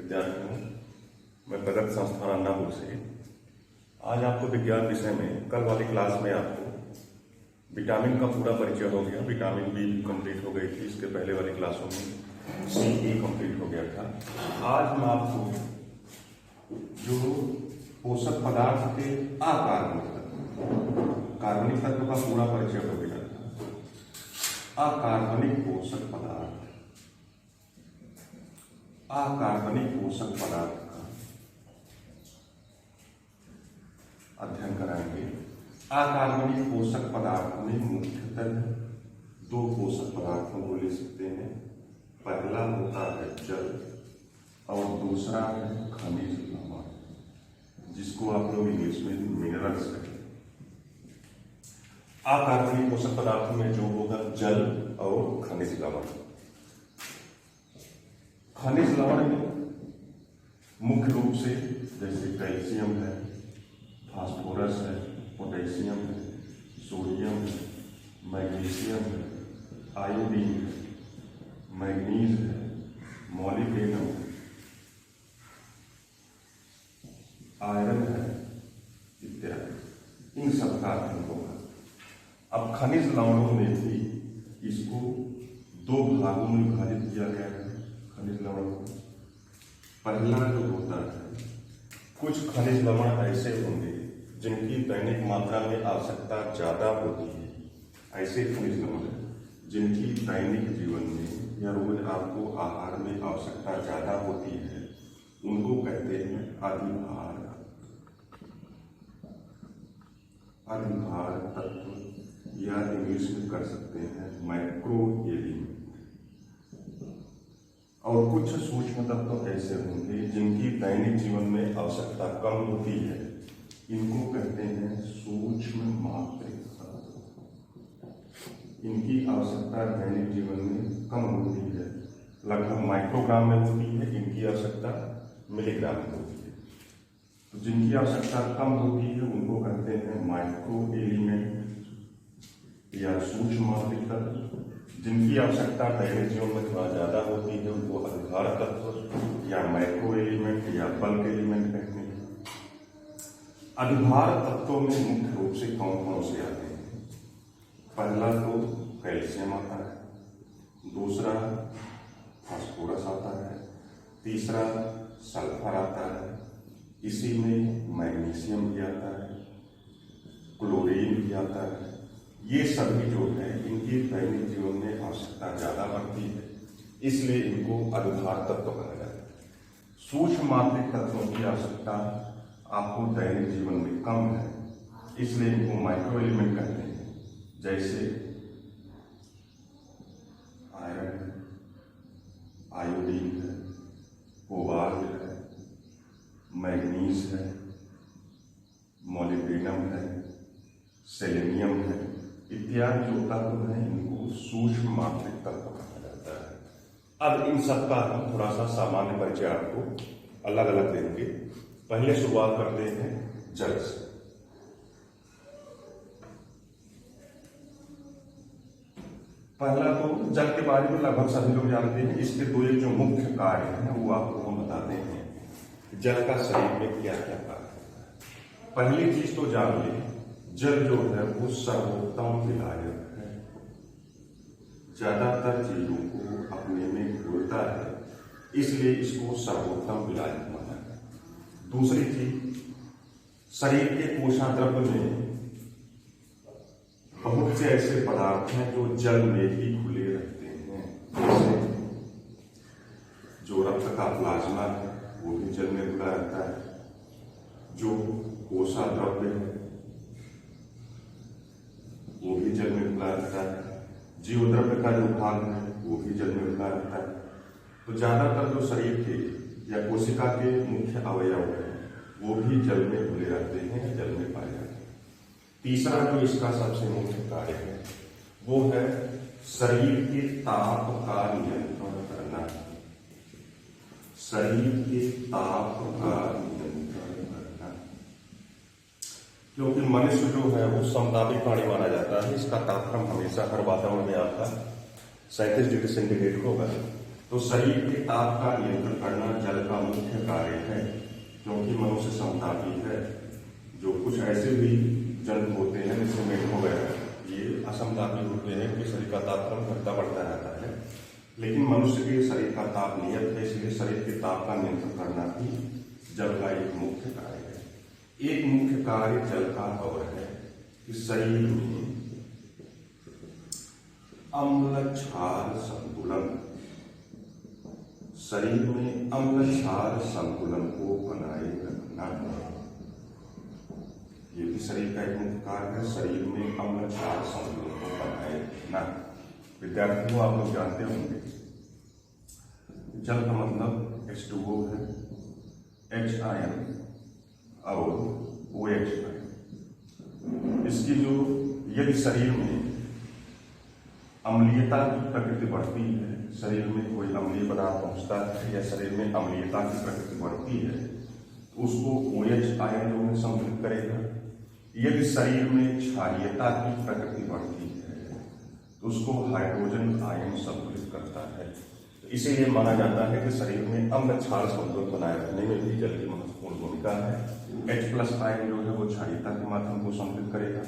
विद्यार्थी हूँ। मैं प्रगति संस्थान अन्नापुर से। आज आपको विज्ञान विषय में कल वाली क्लास में आपको विटामिन का पूरा परिचय हो गया। विटामिन बी कंप्लीट हो गई थी, इसके पहले वाली क्लासों में सी कंप्लीट हो गया था। आज मैं आपको जो पोषक पदार्थ के कार्बनिक तत्व का पूरा परिचय हो गया था। अकार्बनिक पोषक पदार्थ का अध्ययन कराएंगे। अकार्बनिक पोषक पदार्थ में मुख्यतः दो पोषक पदार्थों को ले सकते हैं। पहला होता है जल और दूसरा है खनिज लवण, जिसको आप लोग इंग्लिश में मिनरल्स कहते हैं। अकार्बनिक पोषक पदार्थों में जो होगा जल और खनिज लवण। खनिज लवण में मुख्य रूप से जैसे कैल्शियम है, फास्फोरस है, पोटेशियम है, सोडियम है, मैग्नीशियम है, आयोडीन है, मैग्नीज है, मॉलिब्डेनम है, आयरन है इत्यादि। इन सब का अध्ययन होगा। अब खनिज लवणों में भी इसको दो भागों में विभाजित किया गया है। खनिज लवण पहला जो होता है, कुछ खनिज लवण ऐसे होंगे जिनकी दैनिक मात्रा में आवश्यकता ज्यादा होती है। ऐसे खनिज लवण जिनकी दैनिक जीवन में या रोज आपको आहार में आवश्यकता ज्यादा होती है, उनको कहते हैं अधिभार तत्व, या इंग्लिश में कर सकते हैं माइक्रो एलिमेंट। और कुछ सूक्ष्म तत्व ऐसे होंगे जिनकी दैनिक जीवन में आवश्यकता कम होती है, इनको कहते हैं सूक्ष्म मात्रिक तत्व। इनकी आवश्यकता दैनिक जीवन में कम होती है, लगभग माइक्रोग्राम में होती है। इनकी आवश्यकता मिलीग्राम में होती है। तो जिनकी आवश्यकता कम होती है उनको कहते हैं माइक्रो एलिमेंट या सूक्ष्म मात्रिक तत्व। जिनकी आवश्यकता दैनिक जीवन में थोड़ा ज्यादा होती है उनको अधिभार तत्व या माइक्रो एलिमेंट या बल्क एलिमेंट कहते हैं। अधिभार तत्वों में मुख्य रूप से कौन कौन से आते हैं? पहला तो कैल्शियम आता है, दूसरा फास्फोरस आता है, तीसरा सल्फर आता है, इसी में मैग्नीशियम भी आता है, क्लोरीन भी आता है। ये सभी जो है इनकी दैनिक जीवन में आवश्यकता ज्यादा बढ़ती है, इसलिए इनको अधिभार तत्व कहा जाता है। सूक्ष्म मात्रिक तत्वों की आवश्यकता आपको दैनिक जीवन में कम है, इसलिए इनको माइक्रो एलिमेंट कहते हैं। जैसे आयरन है, आयोडीन है, कोबाल्ट है, मैग्नीज है, मॉलिब्डेनम है, सेलेनियम है इत्यादि जो तत्व हैं, इनको सूक्ष्म मात्रिक तत्व कहा जाता है। अब इन सब का हम थोड़ा सा सामान्य परिचय आपको अलग अलग देंगे। पहले शुरुआत करते हैं जल से। पहला तो जल के बारे में लगभग सभी लोग जानते हैं। इसके दो एक जो मुख्य कार्य हैं वो आपको हम बताते हैं। जल का शरीर में क्या क्या कार्य होता है। पहली चीज तो जान लें, जल जो है वो सर्वोत्तम विलायक है। ज्यादातर चीजों को अपने में घोलता है, इसलिए इसको सर्वोत्तम विलायक माना है। दूसरी चीज, शरीर के पोषण द्रव्य में बहुत से ऐसे पदार्थ हैं जो जल में ही घुले रहते हैं। जैसे जो रक्त का प्लाज्मा है वो भी जल में घुला रहता है। जो कोसा द्रव्य है वो भी जल में घुला रहता है। जीव द्रव्य का जो भाग है वो भी जल में घुला रहता है। तो ज्यादातर जो शरीर के या कोशिका के मुख्य अवयव है वो भी जल में घुले रहते हैं, जल में पाए जाते हैं। तीसरा जो इसका सबसे मुख्य कार्य है वो है शरीर के ताप का नियंत्रण करना। शरीर के ताप का नियंत्रण करना, क्योंकि मनुष्य जो है वो समतापी प्राणी माना जाता है। इसका तापक्रम हमेशा हर वातावरण में आपका 37 डिग्री सेंटीग्रेड होगा। तो शरीर के ताप का नियंत्रण करना जल का मुख्य कार्य है, क्योंकि मनुष्य समतापी है। जो कुछ ऐसे भी जंतु होते हैं जैसे मेढक वगैरह, ये असमतापी होते हैं कि शरीर का तापमान घटता बढ़ता रहता है, लेकिन मनुष्य के शरीर का ताप नियत है, इसलिए शरीर के ताप का नियंत्रण करना भी जल का एक मुख्य कार्य है। एक मुख्य कार्य जल का और है कि शरीर में अम्ल क्षार संतुलन, शरीर में अम्ल क्षार संतुलन को बनाए रखना है। ये भी शरीर का एक मुख्य कार्य है, शरीर में अम्ल क्षार संतुलन को बनाए रखना। विद्यार्थियों, आप लोग जानते होंगे जल का मतलब H2O है, H आयन और OH आयन। इसकी जो यदि शरीर में अम्लीयता की प्रकृति बढ़ती है, शरीर में कोई अम्लीय पदार्थ पहुंचता है या शरीर में अम्लीयता की प्रकृति बढ़ती है, तो उसको OH आयन जो है संतुलित करेगा। यदि शरीर में क्षारीयता की प्रकृति बढ़ती है तो उसको हाइड्रोजन आयन संतुलित करता है। तो इसीलिए माना जाता है कि शरीर में अम्ल क्षार संतुलन बनाए रखने में भी जल की महत्वपूर्ण भूमिका है। H+ आयन जो है वो क्षारीयता के माध्यम को संतुलित करेगा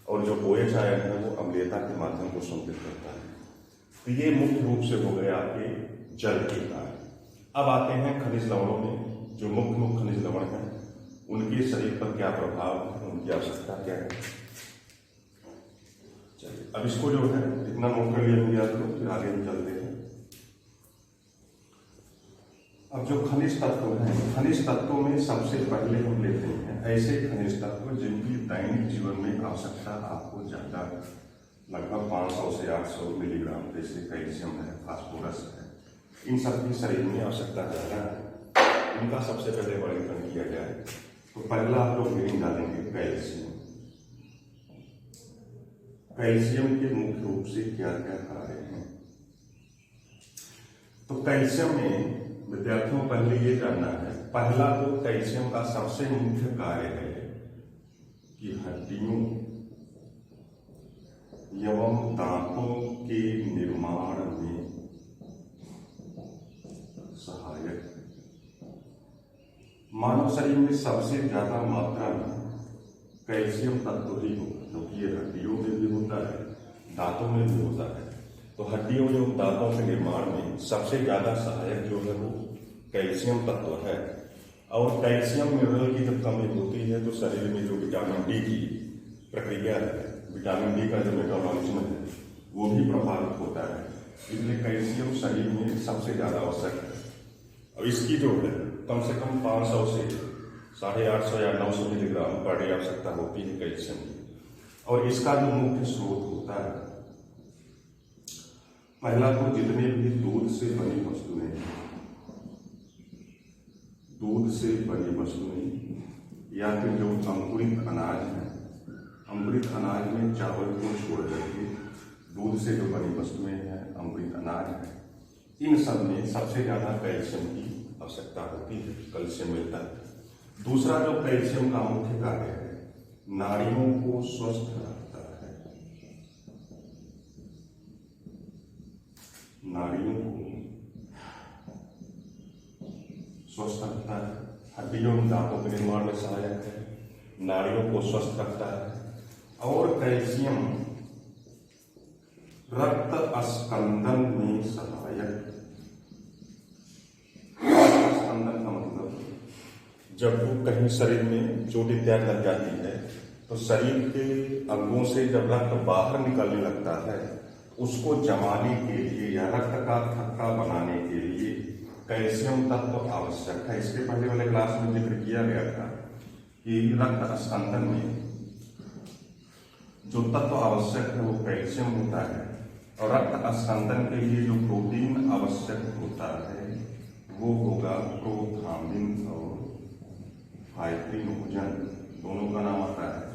और जो OH आयन है वो अम्लीयता के माध्यम को संतुलित करता है। तो ये मुख्य रूप से हो गया आपके जल के कार्य। अब आते हैं खनिज लवणों में। जो मुख्य खनिज लवण हैं उनके शरीर पर क्या प्रभाव है, उनकी आवश्यकता क्या है। चलिए, अब इसको जो है इतना नोट कर लिया गया तो फिर आगे हम चलते हैं। अब जो खनिज तत्व हैं, खनिज तत्वों में सबसे पहले हम लेते हैं ऐसे खनिज तत्व जिनकी दैनिक जीवन में आवश्यकता आपको ज्यादा, लगभग 500 से 800 मिलीग्राम, जैसे कैल्शियम है, फास्फोरस है, इन सब की शरीर में आवश्यकता ज्यादा है। इनका सबसे पहले वर्गीकरण किया जाए तो पहला आप लोग मीनिंग डालेंगे कैल्शियम। कैल्शियम के मुख्य रूप से क्या क्या कार्य हैं। तो कैल्शियम में विद्यार्थियों पहले ये जानना है, पहला तो कैल्शियम का सबसे मुख्य कार्य है कि हड्डियों एवं दांतों के निर्माण में सहायक। मानव शरीर में सबसे ज्यादा मात्रा में कैल्शियम तत्व ही होगा, क्योंकि ये हड्डियों में भी होता है, दांतों में भी होता है। तो हड्डियों एवं दांतों के निर्माण में सबसे ज्यादा सहायक जो है वो कैल्शियम तत्व है। और कैल्शियम मिनरल की जब कमी होती है तो शरीर में जो विटामिन डी की प्रक्रिया है, विटामिन डी का जो मेटाबॉलिज्म है वो भी प्रभावित होता है। इसलिए कैल्शियम शरीर में सबसे ज्यादा आवश्यक है। और इसकी जो है कम से कम 500 से 850 या 900 मिलीग्राम पर डे आवश्यकता होती है कैल्शियम की। और इसका जो मुख्य स्रोत होता है, पहला तो जितने भी दूध से बनी वस्तुएं, दूध से बनी वस्तुएं या फिर जो अंकुरित अनाज है, अंकुरित अनाज में चावल को छोड़ करके दूध से जो बनी वस्तुएं हैं, अंकुरित अनाज है, इन सब में सबसे ज्यादा कैल्शियम की आवश्यकता होती है, कैल्शियम मिलता है। दूसरा जो कैल्शियम का मुख्य कार्य है, नाड़ियों को स्वस्थ रखता है, नाड़ियों को स्वस्थ रखता है, हड्डियों और दांतों के निर्माण में सहायक है, नाड़ियों को स्वस्थ रखता है। और कैल्शियम रक्त अस्कंदन में सहायक। स्कंदन का मतलब जब वो कहीं शरीर में चोट इत्यादि लग जाती है तो शरीर के अंगों से जब रक्त बाहर निकलने लगता है, उसको जमाने के लिए या रक्त का थक्का बनाने के लिए कैल्शियम तत्व आवश्यक है। इसके पहले वाले क्लास में जिक्र किया गया था कि रक्त स्कंदन में जो तत्व आवश्यक है वो कैल्शियम होता है, और रक्त स्कंदन के लिए जो प्रोटीन आवश्यक होता है वो होगा प्रोथाम्बिन और फाइब्रिनोजन, दोनों का नाम आता है।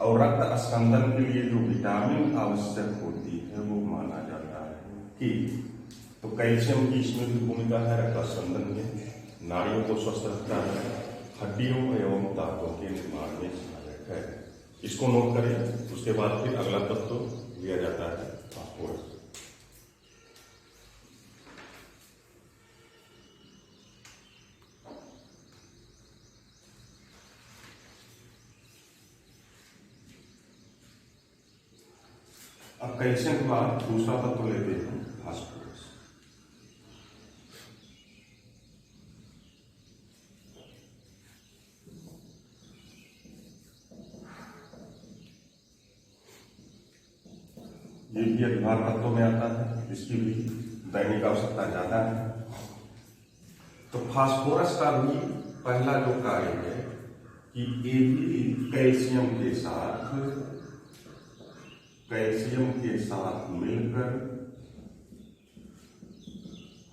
और रक्त स्कंदन के लिए जो विटामिन आवश्यक होती है वो माना जाता है कि, तो कैल्शियम की इसमें भी भूमिका है रक्त स्कंदन में, नाड़ियों को स्वस्थ रखता है, हड्डियों एवं दांतों के निर्माण में सहायक है। इसको नोट करें। उसके बाद फिर अगला तत्व लिया जाता है फास्फोरस। अब कैल्शियम के बाद दूसरा तत्व लेते हैं फास्फोरस। ये भी अधिभार तत्वों में आता है, इसकी भी दैनिक आवश्यकता ज्यादा है। तो फास्फोरस का भी पहला जो कार्य है कि ये भी कैल्शियम के साथ मिलकर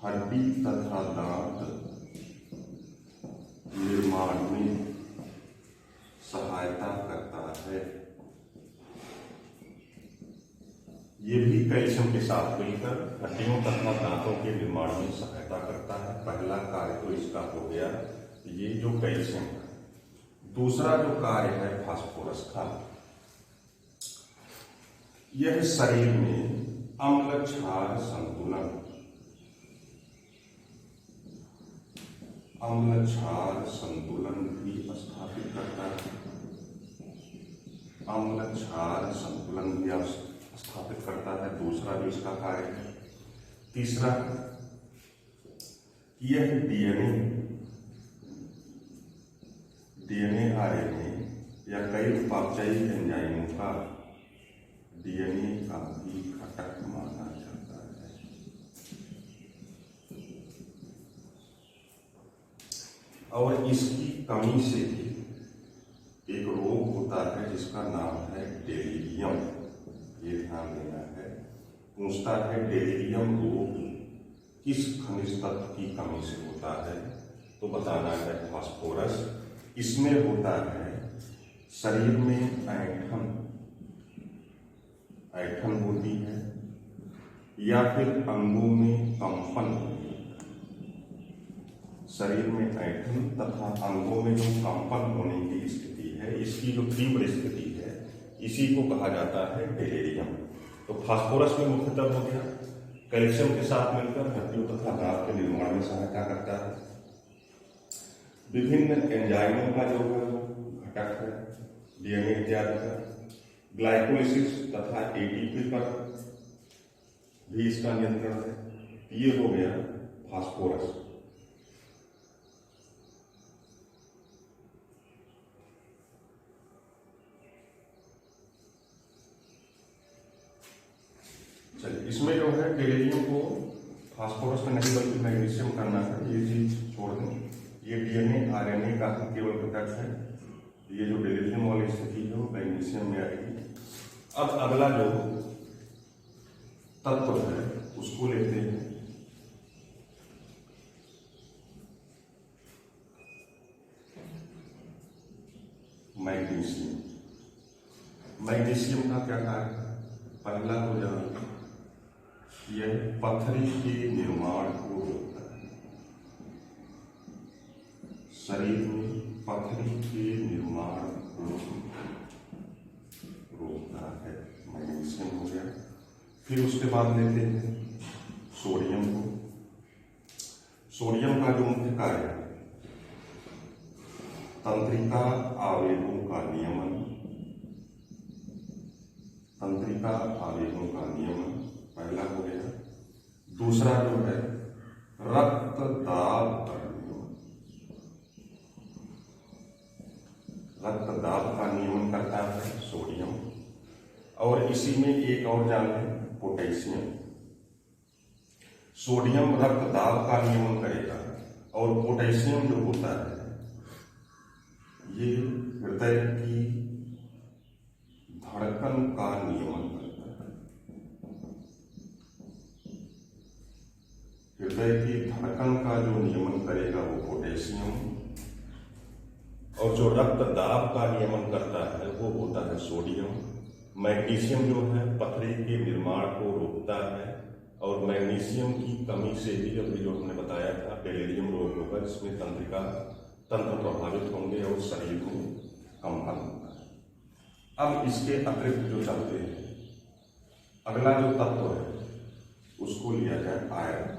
हड्डी तथा दांत निर्माण में सहायता करता है। ये भी कैल्शियम के साथ मिलकर हड्डियों तथा दांतों के निर्माण में सहायता करता है। पहला कार्य तो इसका हो गया, ये जो कैल्शियम है। दूसरा जो कार्य है फास्फोरस का, यह शरीर में अम्ल क्षार संतुलन भी स्थापित करता है। अम्ल क्षार संतुलन भी स्थापित करता है, दूसरा भी इसका कार्य है। तीसरा, यह डीएनए आरएनए या कई उपापचयी एंजाइमों का डीएनए का भी घटक माना जाता है। और इसकी कमी से भी एक रोग होता है जिसका नाम है डेलीरियम। ये ध्यान देना है, पूछता है डेलीरियम रोग किस खनिज तत्व की कमी से होता है, तो बताना है फास्फोरस। इसमें होता है शरीर में ऐंठन होती है या फिर अंगों में कंपन होती है। शरीर में ऐंठन तथा अंगों में जो कंपन होने की स्थिति है, इसकी जो तीव्र स्थिति है, इसी को कहा जाता है डेलीरियम। तो फास्फोरस में मुख्यतः हो गया कैल्शियम के साथ मिलकर हड्डियों तथा दांत के निर्माण में सहायता करता है। विभिन्न एंजाइमों का जो घटक है, डीएनए इत्यादि का, ग्लाइकोलिसिस तथा एटीपी पर भी इसका नियंत्रण है। ये हो गया फास्फोरस। चलिए, इसमें जो है डेलीरियम को फास्फोरस में नहीं बल्कि मैग्नीशियम करना है, ये चीज छोड़ दें। ये डीएनए आरएनए का केवल घटक है। ये जो डेलीरियम वाली स्थिति है वो मैग्नीशियम में आएगी। अब अगला जो तत्व है उसको लेते हैं मैग्नीशियम। मैग्नीशियम का क्या कार्य है? पहला तो जान, यह पथरी के निर्माण को रोकता है। शरीर में पथरी के निर्माण को रोकता है, मैग्नीशियम हो गया। फिर उसके बाद लेते हैं सोडियम को। सोडियम का जो मुख्य कार्य है, तंत्रिका आवेगों का नियमन, पहला हो गया। दूसरा जो है रक्त दाब का नियमन करता है सोडियम। और इसी में एक और जान लें, पोटेशियम। सोडियम रक्त दाब का नियमन करेगा और पोटेशियम जो होता है ये हृदय की धड़कन का नियमन करता है। हृदय की धड़कन का जो नियमन करेगा वो पोटेशियम, और जो रक्त दाब का नियमन करता है वो होता है सोडियम। मैग्नीशियम जो है पथरी के निर्माण को रोकता है, और मैग्नीशियम की कमी से भी अभी जो हमने बताया था डेलीरियम रोग होगा, जिसमें तंत्रिका तंत्र प्रभावित होंगे और शरीर में कंपन होगा। अब इसके अतिरिक्त जो चलते हैं, अगला जो तत्व है उसको लिया जाए आयरन।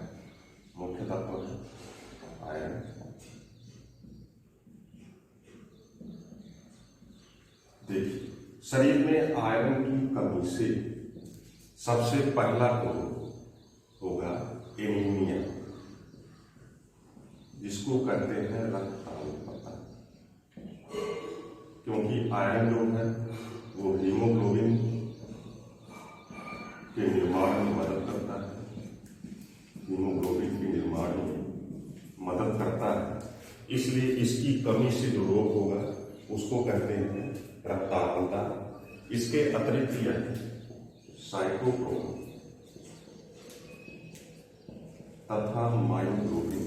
मुख्य तत्व है आयरन। देखिए, शरीर में आयरन की कमी से सबसे पहला होगा एनीमिया, जिसको कहते हैं रक्तअल्पता, क्योंकि आयरन जो है वो हीमोग्लोबिन के निर्माण में मदद करता है, हीमोग्लोबिन के निर्माण में मदद करता है, इसलिए इसकी कमी से जो रोग होगा उसको कहते हैं रक्तअल्पता। इसके अतिरिक्त यह साइटोक्रोम तथा मायोग्लोबिन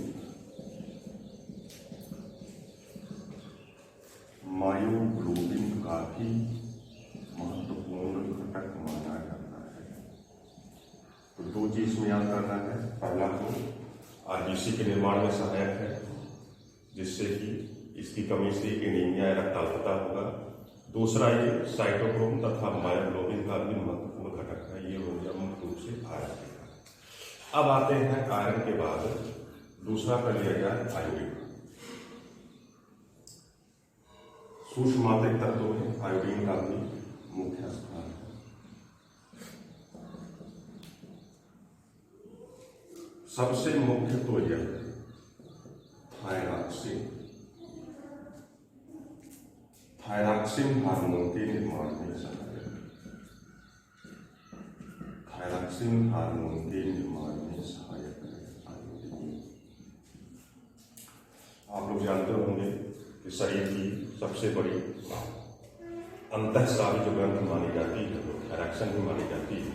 का भी महत्वपूर्ण घटक माना जाता है। तो दो चीज में याद करना है, पहला तो आरबीसी के निर्माण में सहायक है, जिससे कि इसकी कमी से एनीमिया या रक्तअल्पता होगा। दूसरा ये साइटोक्रोम तथा मायोग्लोबिन का भी महत्वपूर्ण घटक है। ये हो गया मुख्य रूप से आयरन का। अब आते हैं आयरन के बाद दूसरा कर लिया गया आयोडीन। सूक्ष्म मात्रिक तत्वों में आयोडीन का भी मुख्य स्थान है। सबसे मुख्य तो यह है थायरॉक्सिन। थायरॉक्सिन हार्मोन के निर्माण में सहायक है। थायरॉक्सिन हार्मोन के निर्माण में सहायक है आयोडीन। आप लोग जानते होंगे कि शरीर की सबसे बड़ी अंतःस्रावी जो ग्रंथि मानी जाती है वो थायरॉक्सिन भी मानी जाती है।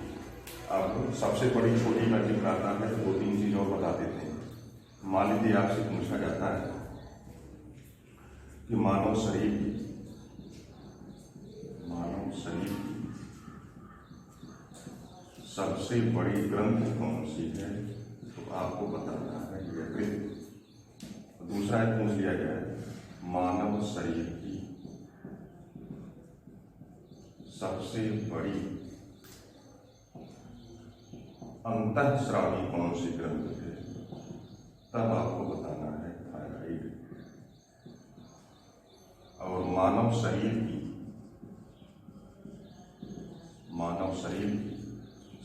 अब सबसे बड़ी छोटी ग्रंथि बनाता है, दो तीन चीज और बता देते हैं। मान लीजिए आपसे पूछा जाता है कि मानव शरीर की सबसे बड़ी ग्रंथि कौन सी है, तो आपको बताना है यकृत। दूसरा पूछ लिया गया है मानव शरीर की सबसे बड़ी अंतःस्रावी कौन सी ग्रंथि है, तब आपको बताना है थायराइड। और मानव शरीर की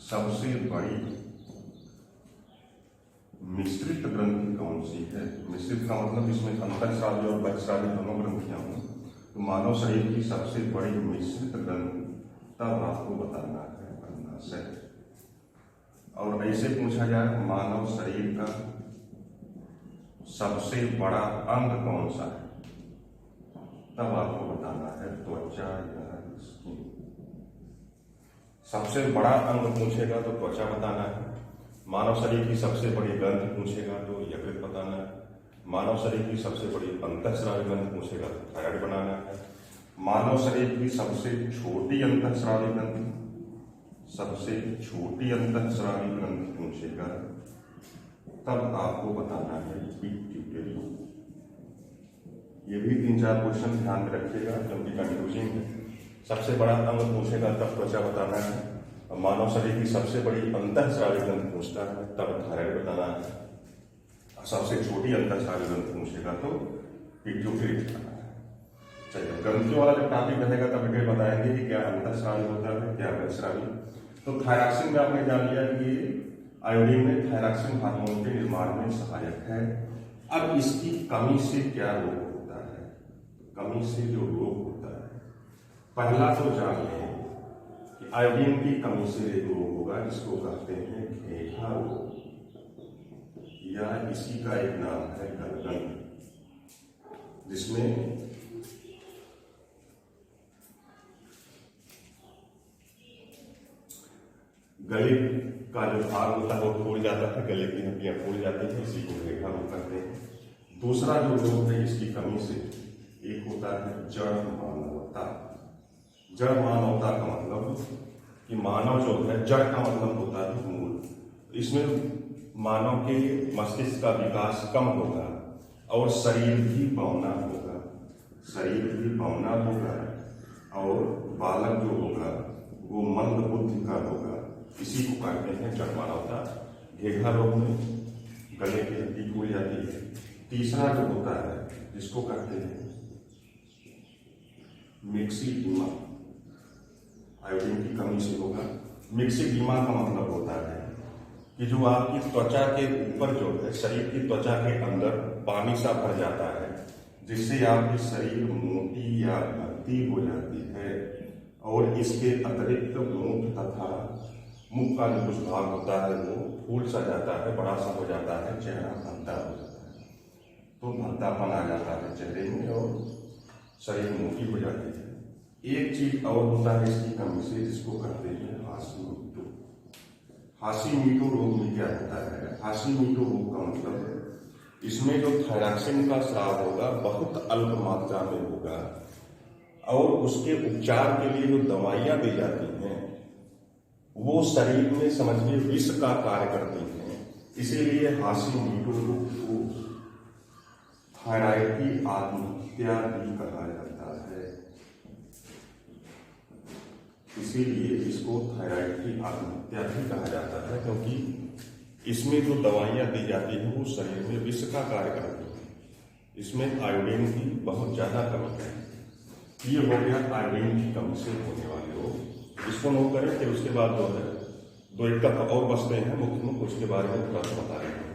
सबसे बड़ी मिश्रित ग्रंथि कौन सी है। मिश्रित का मतलब इसमें अंतःस्रावी और बहिःस्रावी दोनों ग्रंथियां हों, तो मानव शरीर की सबसे बड़ी मिश्रित ग्रंथि तब आपको बताना है अंडाशय। और ऐसे पूछा जाए मानव शरीर का सबसे बड़ा अंग कौन सा है, तब आपको बताना है त्वचा या स्किन। सबसे बड़ा अंग पूछेगा तो त्वचा बताना है। मानव शरीर की सबसे बड़ी ग्रंथि पूछेगा तो यकृत बताना है। मानव शरीर की सबसे बड़ी अंतःस्रावी ग्रंथि पूछेगा तो थायराइड बनाना है। मानव शरीर की सबसे छोटी अंतःस्रावी ग्रंथि पूछेगा तब आपको बताना है पिट्यूटरी। ये भी 3-4 क्वेश्चन ध्यान में रखिएगा क्योंकि कंफ्यूजिंग है। सबसे बड़ा अंग पूछेगा तब त्वचा बताना है, और मानव शरीर की सबसे बड़ी अंतःस्रावी ग्रंथि पूछता है तब थायराइड बताना है। सबसे छोटी अंतःस्रावी ग्रंथि पूछेगा तो पिट्यूटरी बताना है। चलिए, ग्रंथियों वाला जब टॉपिक रहेगा तब डिटेल बताएंगे कि क्या अंतःस्रावी होता है, क्या बहिःस्रावी। तो थायरॉक्सिन में आपने जान लिया कि आयोडीन में थायरॉक्सिन हार्मोन के निर्माण में सहायक है। अब इसकी कमी से क्या रोग होता है, कमी से जो रोग होता है, पहला तो जान लें कि आयोडीन की कमी से एक रोग होगा जिसको कहते हैं घेघा रोग, या इसी का एक नाम है गलगन, जिसमें गले का जो भाग होता है वो फूल जाता है, गले की हड्डियां फूल जाती हैं, इसी को घेघा रोग कहते हैं। दूसरा जो रोग है इसकी कमी से एक होता है जड़ मानवता। जड़ मानवता का मतलब कि मानव जो है, जड़ का मतलब होता है मूल। इसमें मानव के मस्तिष्क का विकास कम होगा और शरीर भी बौना होगा, और बालक जो होगा वो मंद बुद्धि का होगा। इसी को कहते हैं जड़ मानवता। घेघा रोग में गले की हड्डी फूल जाती है। तीसरा जो होता है जिसको कहते हैं मिक्सीडीमा, आयोडीन की कमी से होगा। मिक्सेडिमा का मतलब होता है कि जो आपकी त्वचा के ऊपर जो है, शरीर की त्वचा के अंदर पानी सा भर जाता है, जिससे आपकी शरीर मोटी या भद्दी हो जाती है। और इसके अतिरिक्त मुख तथा मुख का जो कुछ भाग होता है वो फूल सा जाता है, बड़ा सा हो जाता है, चेहरा भद्दा हो जाता है। तो भद्दापन आ जाता है चेहरे में और शरीर मोटी हो जाती है। एक चीज और होता है इसकी कमी से, जिसको कहते हैं हाशीमीटो। हाशीमीटो रोग में क्या होता है? हाशीमीटो रोग का मतलब इसमें जो थायरॉक्सिन का स्राव होगा बहुत अल्प मात्रा में होगा, और उसके उपचार के लिए जो दवाइयां दी जाती हैं वो शरीर में समझिए विष का कार्य करती हैं। इसीलिए हाशीमीटो रोग को थायराइड की आत्महत्या भी कहा जाता है। इसीलिए इसको थायराइड की आत्महत्या भी कहा जाता है, क्योंकि इसमें जो दवाइयां दी जाती हैं वो शरीर में विष का कार्य करती हैं। इसमें आयोडीन की बहुत ज्यादा कमी है। ये हो गया आयोडीन की कमी से होने वाले रोग। इसको नोट करें। फिर उसके बाद जो है 2-1 तत्व और बचते हैं मुख्य मुख्य, उसके बारे में थोड़ा सा बता रहे हैं।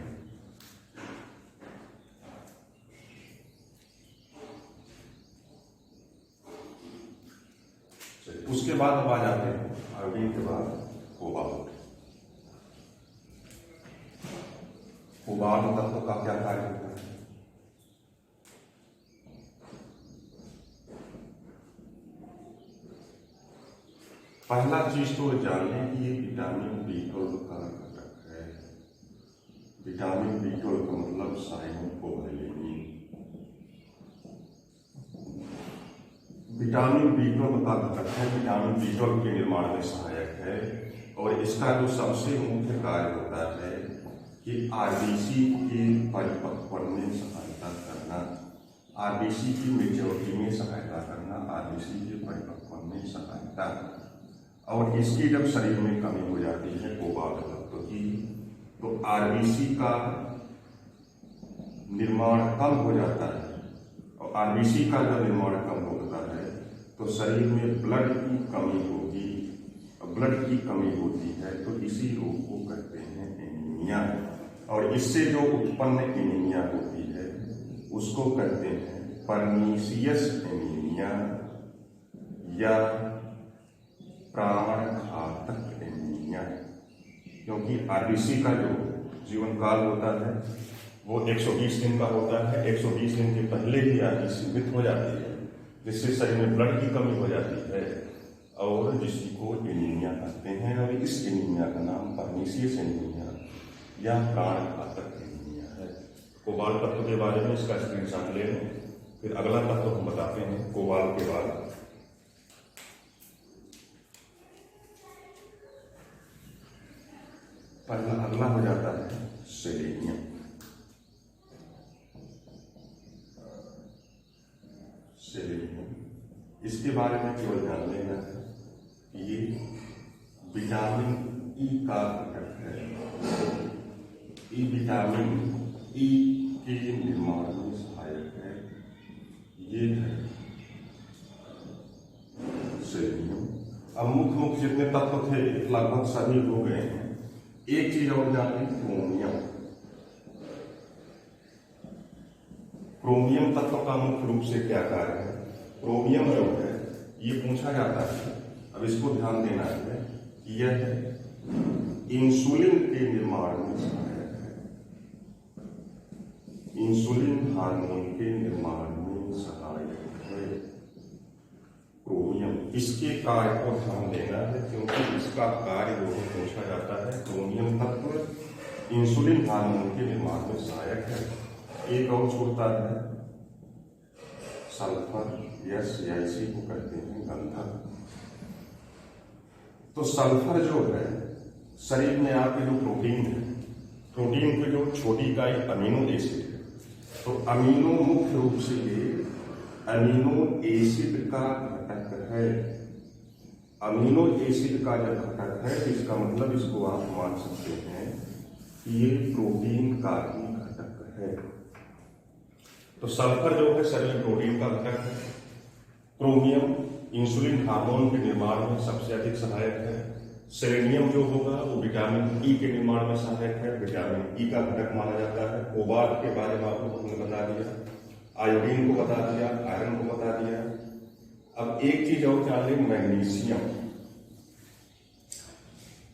उसके बाद अब आ जाते हैं आयोडीन के बाद कोबाल्ट। कोबाल्ट तत्व का क्या कार्य होता है? पहला चीज तो जानने की ये विटामिन B12 का घटक है। विटामिन B12 का मतलब साइनोकोबालेमिन। विटामिन B12 का घटक है, विटामिन B12 के निर्माण में सहायक है। और इसका जो सबसे मुख्य कार्य होता है कि आरबीसी के परिपक्व में सहायता करना, आरबीसी की मेच्योरिटी में सहायता करना, आरबीसी के परिपक्व में सहायता। और इसकी जब शरीर में कमी हो जाती है कोबाल्ट तत्व की, तो आरबीसी का निर्माण कम हो जाता है। और आरबीसी का जब निर्माण कम होता है तो शरीर में ब्लड की कमी होगी। ब्लड की कमी होती है तो इसी रोग को कहते हैं एनीमिया। और इससे जो उत्पन्न एनीमिया होती है उसको कहते हैं परनीशियस एनीमिया या प्राण घातक एनीमिया। क्योंकि आरबीसी का जो जीवन काल होता है वो 120 दिन का होता है। 120 दिन के पहले ही आरबीसी मृत हो जाती है, जिससे शरीर में ब्लड की कमी हो जाती है और जिसको एनीमिया कहते हैं। और इस एनीमिया का नाम परनीशियस एनीमिया या प्राण घातक एनीमिया है। कोबाल्ट तत्व के बारे में इसका स्क्रीनशॉट ले लें। फिर अगला तत्व हम बताते हैं कोबाल्ट के बाद। अगला हो जाता है सेलेनियम। सेलेनियम इसके बारे में केवल जान लेना है कि ये विटामिन ई का घटक है। ई विटामिन ई के निर्माण में सहायक है। ये है सेलेनियम। अब मुख्य जितने तत्व थे लगभग सभी हो गए हैं। एक चीज और जान लें, क्रोमियम। क्रोमियम तत्व का मुख्य रूप से क्या कार्य है? क्रोमियम जो है ये पूछा जाता है, अब इसको ध्यान देना है कि यह इंसुलिन के निर्माण में सहायक है। इंसुलिन हार्मोन के निर्माण में सहायक है क्रोमियम। इसके कार्य को ध्यान देना है क्योंकि इसका कार्य जो पूछा जाता है। क्रोमियम तत्व इंसुलिन हार्मोन के निर्माण में सहायक है। एक और छूटता है सल्फर या CIC को कहते हैं गंधक। तो सल्फर जो है शरीर में आपके जो प्रोटीन है, प्रोटीन की जो छोटी इकाई अमीनो एसिड है, तो अमीनो मुख्य रूप से ये अमीनो एसिड का घटक है। अमीनो एसिड का जब घटक है तो इसका मतलब इसको आप मान सकते हैं कि ये प्रोटीन का ही घटक है। तो सल्फर जो है शरीर में प्रोटीन का घटक है। क्रोमियम इंसुलिन हार्मोन के निर्माण में सबसे अधिक सहायक है। सेलेनियम जो होगा वो विटामिन ई के निर्माण में सहायक है, विटामिन ई का घटक माना जाता है। कोबाल्ट के बारे में आपको हमने बता दिया, आयोडीन को बता दिया, आयरन को बता दिया। अब एक चीज और जान लें, मैग्नीशियम।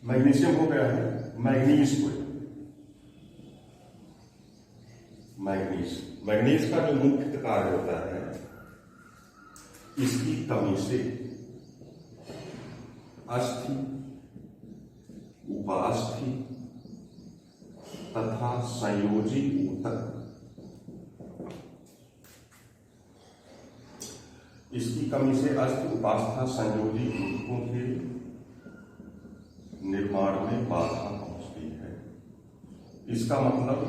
मैग्नीशियम हो गया है मैग्नीज को, मैग्नीज का जो मुख्य कार्य होता है, इसकी कमी से अस्थि, उपास्थि तथा संयोजी ऊतक, इसकी कमी से अस्थि, उपास्था, संयोजी ऊतकों के निर्माण में बाधा पहुंचती है। इसका मतलब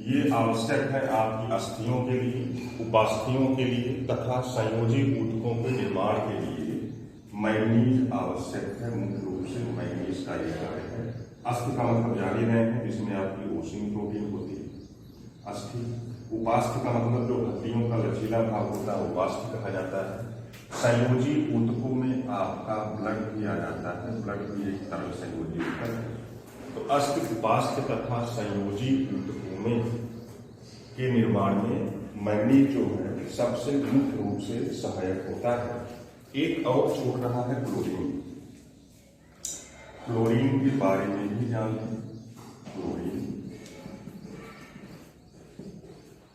ये आवश्यक है आपकी अस्थियों के लिए, उपास्थियों के लिए तथा संयोजी ऊतकों के निर्माण के लिए मैग्नीज आवश्यक है। मुख्य रूप से मैग्नीज का यह कार्य है। अस्थि का मतलब जान ही रहे हैं, जिसमें आपकी ओसिन प्रोटीन होती है। अस्थि, उपास्थि का मतलब जो हड्डियों का लचीला भाग होता है उपास्थि कहा जाता है। संयोजी ऊतकों में आपका ब्लड भी आ जाता है, ब्लड भी एक तरह संयोजी ऊतक है। तो अस्थि, उपास्थि तथा संयोजी ऊतकों में के निर्माण में मैग्नीज जो है सबसे मुख्य रूप से सहायक होता है। एक और छूट रहा है क्लोरीन। क्लोरीन के बारे में भी जान लें। क्लोरीन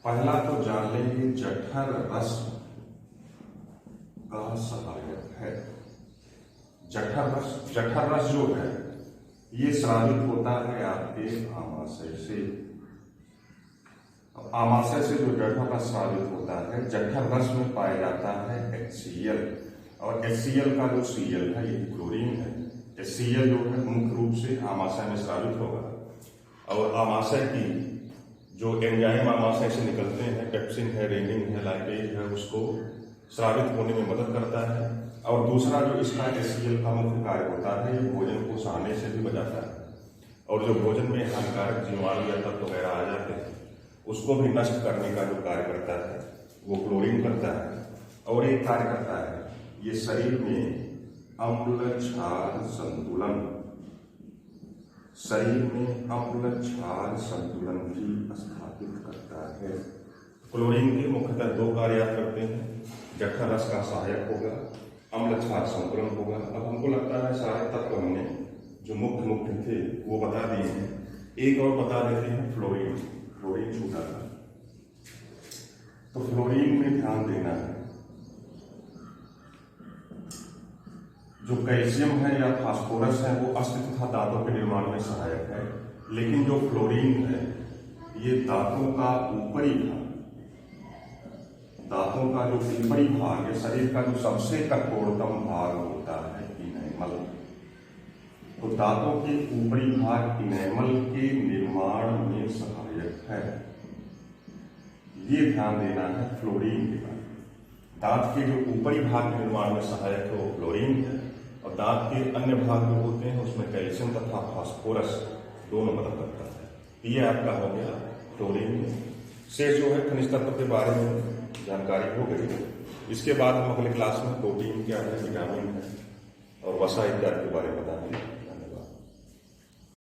पहला तो जान लेंगे, जठर रस का सहायक है। जठर रस जो है ये स्रावित होता है आपके आमाशय से। आमाशय से जो जठर रस स्रावित होता है, जठर रस में पाया जाता है HCl, और HCl का जो Cl है ये क्लोरीन है। HCl जो है मुख्य रूप से आमाशय में स्रावित होगा, और आमाशय की जो एंजाइम आमाशय से निकलते हैं, पेप्सिन है, रेनिन है, लाइपेज है, उसको स्रावित होने में मदद करता है। और दूसरा जो इसका HCl का मुख्य कार्य होता है, ये भोजन को सड़ने से भी बचाता है, और जो भोजन में हानिकारक जीवाणु या तत्व वगैरह आ जाते हैं उसको भी नष्ट करने का जो कार्य करता है वो क्लोरीन करता है। और एक कार्य करता है, ये शरीर में अम्ल क्षार संतुलन, शरीर में अम्ल क्षार संतुलन भी स्थापित करता है। क्लोरीन के मुख्यतः दो कार्य करते हैं, जठर रस का सहायक होगा, अम्ल क्षार संतुलन होगा। अब हमको लगता है सारे तत्व हमने जो मुख्य थे वो बता दिए हैं। एक और बता देते हैं, फ्लोरीन। फ्लोरीन छूटा था, तो फ्लोरीन में ध्यान देना है। जो कैल्शियम है या फास्फोरस है वो अस्थि तथा दांतों के निर्माण में सहायक है, लेकिन जो फ्लोरीन है ये दांतों का ऊपरी भाग, दांतों का जो ऊपरी भाग है, शरीर का जो सबसे कठोरतम भाग होता है इनेमल, तो दांतों के ऊपरी भाग इनेमल के निर्माण में सहायक है। ये ध्यान देना है फ्लोरीन के बारे में। दांत के जो ऊपरी भाग के निर्माण में सहायक है वो फ्लोरीन है, और दांत के अन्य भाग जो होते हैं उसमें कैल्शियम तथा फास्फोरस दोनों मदद करता है। ये आपका हो गया फ्लोरीन से जो है खनिज तत्व के बारे में जानकारी हो गई। इसके बाद हम अगले क्लास में प्रोटीन क्या है, विटामिन है और वसा इत्यादि के बारे में बताएंगे।